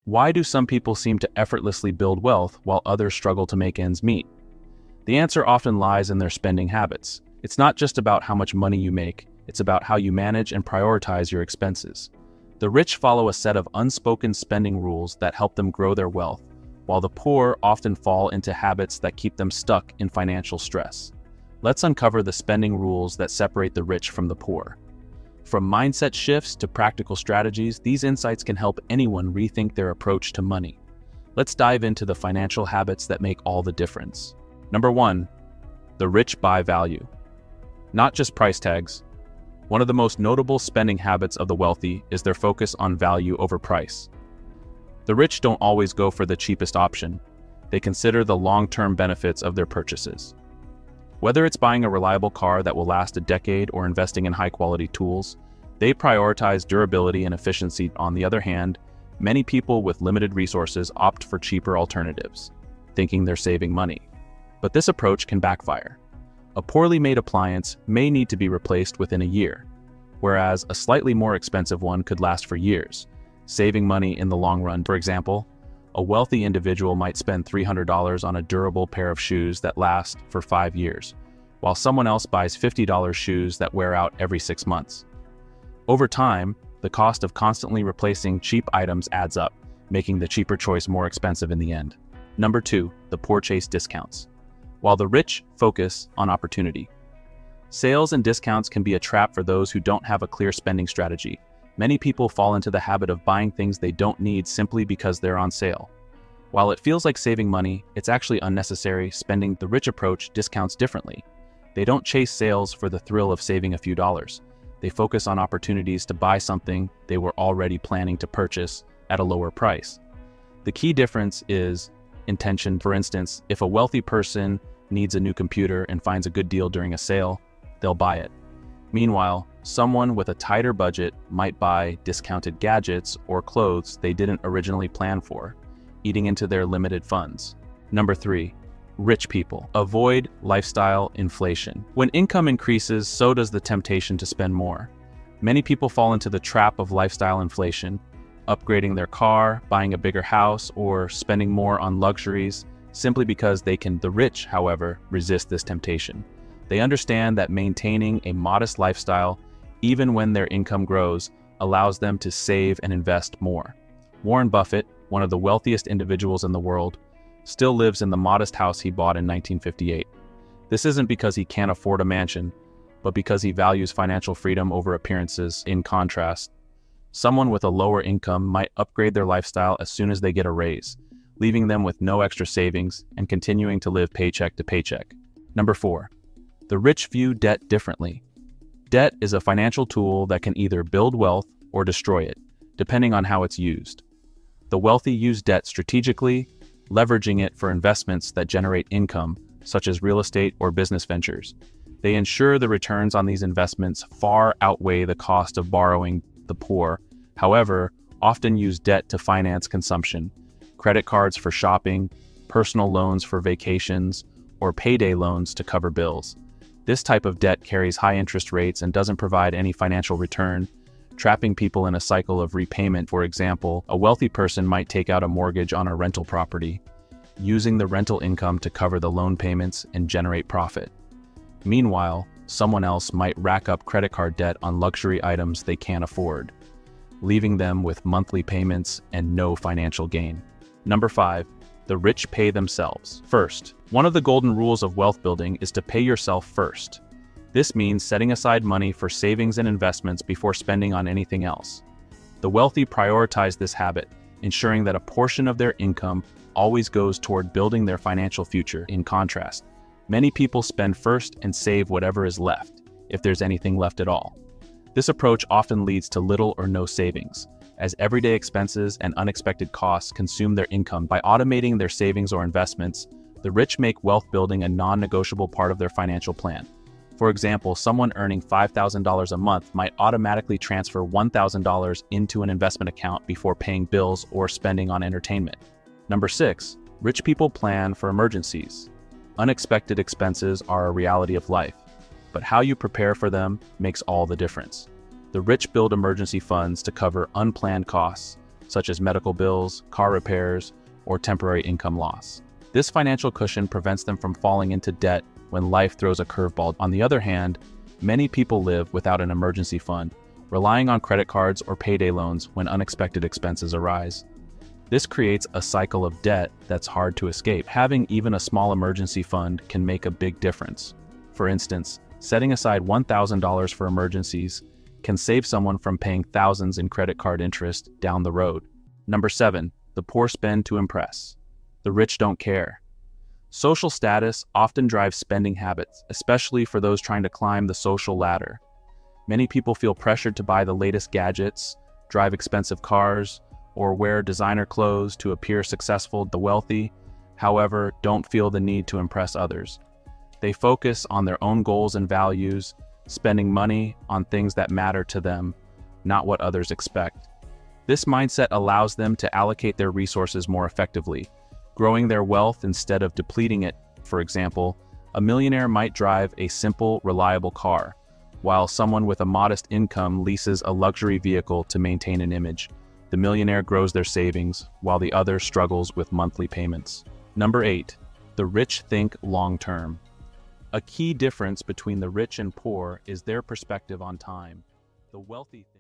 Why do some people seem to effortlessly build wealth while others struggle to make ends meet? The answer often lies in their spending habits. It's not just about how much money you make, it's about how you manage and prioritize your expenses. The rich follow a set of unspoken spending rules that help them grow their wealth, while the poor often fall into habits that keep them stuck in financial stress. Let's uncover the spending rules that separate the rich from the poor. From mindset shifts to practical strategies, these insights can help anyone rethink their approach to money. Let's dive into the financial habits that make all the difference. Number 1, the rich buy value. Not just price tags. One of the most notable spending habits of the wealthy is their focus on value over price. The rich don't always go for the cheapest option. They consider the long-term benefits of their purchases. Whether it's buying a reliable car that will last a decade or investing in high-quality tools, they prioritize durability and efficiency. On the other hand, many people with limited resources opt for cheaper alternatives, thinking they're saving money. But this approach can backfire. A poorly made appliance may need to be replaced within a year, whereas a slightly more expensive one could last for years, saving money in the long run. For example, a wealthy individual might spend $300 on a durable pair of shoes that last for 5 years, while someone else buys $50 shoes that wear out every 6 months. Over time, the cost of constantly replacing cheap items adds up, making the cheaper choice more expensive in the end. Number 2, the poor chase discounts, while the rich focus on opportunity. Sales and discounts can be a trap for those who don't have a clear spending strategy. Many people fall into the habit of buying things they don't need simply because they're on sale. While it feels like saving money, it's actually unnecessary spending. The rich approach discounts differently. They don't chase sales for the thrill of saving a few dollars. They focus on opportunities to buy something they were already planning to purchase at a lower price. The key difference is intention. For instance, if a wealthy person needs a new computer and finds a good deal during a sale, they'll buy it. Meanwhile, someone with a tighter budget might buy discounted gadgets or clothes they didn't originally plan for, eating into their limited funds. Number 3, rich people avoid lifestyle inflation. When income increases, so does the temptation to spend more. Many people fall into the trap of lifestyle inflation, upgrading their car, buying a bigger house, or spending more on luxuries simply because they can. The rich, however, resist this temptation. They understand that maintaining a modest lifestyle, even when their income grows, allows them to save and invest more. Warren Buffett, one of the wealthiest individuals in the world, still lives in the modest house he bought in 1958. This isn't because he can't afford a mansion, but because he values financial freedom over appearances. In contrast, someone with a lower income might upgrade their lifestyle as soon as they get a raise, leaving them with no extra savings and continuing to live paycheck to paycheck. Number 4, the rich view debt differently. Debt is a financial tool that can either build wealth or destroy it, depending on how it's used. The wealthy use debt strategically, leveraging it for investments that generate income, such as real estate or business ventures. They ensure the returns on these investments far outweigh the cost of borrowing. The poor, however, often use debt to finance consumption, credit cards for shopping, personal loans for vacations, or payday loans to cover bills. This type of debt carries high interest rates and doesn't provide any financial return, trapping people in a cycle of repayment. For example, a wealthy person might take out a mortgage on a rental property, using the rental income to cover the loan payments and generate profit. Meanwhile, someone else might rack up credit card debt on luxury items they can't afford, leaving them with monthly payments and no financial gain. Number 5, the rich pay themselves first. One of the golden rules of wealth building is to pay yourself first. This means setting aside money for savings and investments before spending on anything else. The wealthy prioritize this habit, ensuring that a portion of their income always goes toward building their financial future. In contrast, many people spend first and save whatever is left, if there's anything left at all. This approach often leads to little or no savings, as everyday expenses and unexpected costs consume their income. By automating their savings or investments, the rich make wealth building a non-negotiable part of their financial plan. For example, someone earning $5,000 a month might automatically transfer $1,000 into an investment account before paying bills or spending on entertainment. Number 6, rich people plan for emergencies. Unexpected expenses are a reality of life, but how you prepare for them makes all the difference. The rich build emergency funds to cover unplanned costs, such as medical bills, car repairs, or temporary income loss. This financial cushion prevents them from falling into debt when life throws a curveball. On the other hand, many people live without an emergency fund, relying on credit cards or payday loans when unexpected expenses arise. This creates a cycle of debt that's hard to escape. Having even a small emergency fund can make a big difference. For instance, setting aside $1,000 for emergencies can save someone from paying thousands in credit card interest down the road. Number 7, the poor spend to impress. The rich don't care. Social status often drives spending habits, especially for those trying to climb the social ladder. Many people feel pressured to buy the latest gadgets, drive expensive cars, or wear designer clothes to appear successful. The wealthy, however, don't feel the need to impress others. They focus on their own goals and values, spending money on things that matter to them, not what others expect. This mindset allows them to allocate their resources more effectively, growing their wealth instead of depleting it. For example, a millionaire might drive a simple, reliable car, while someone with a modest income leases a luxury vehicle to maintain an image. The millionaire grows their savings, while the other struggles with monthly payments. Number 8, the rich think long-term. A key difference between the rich and poor is their perspective on time. The wealthy think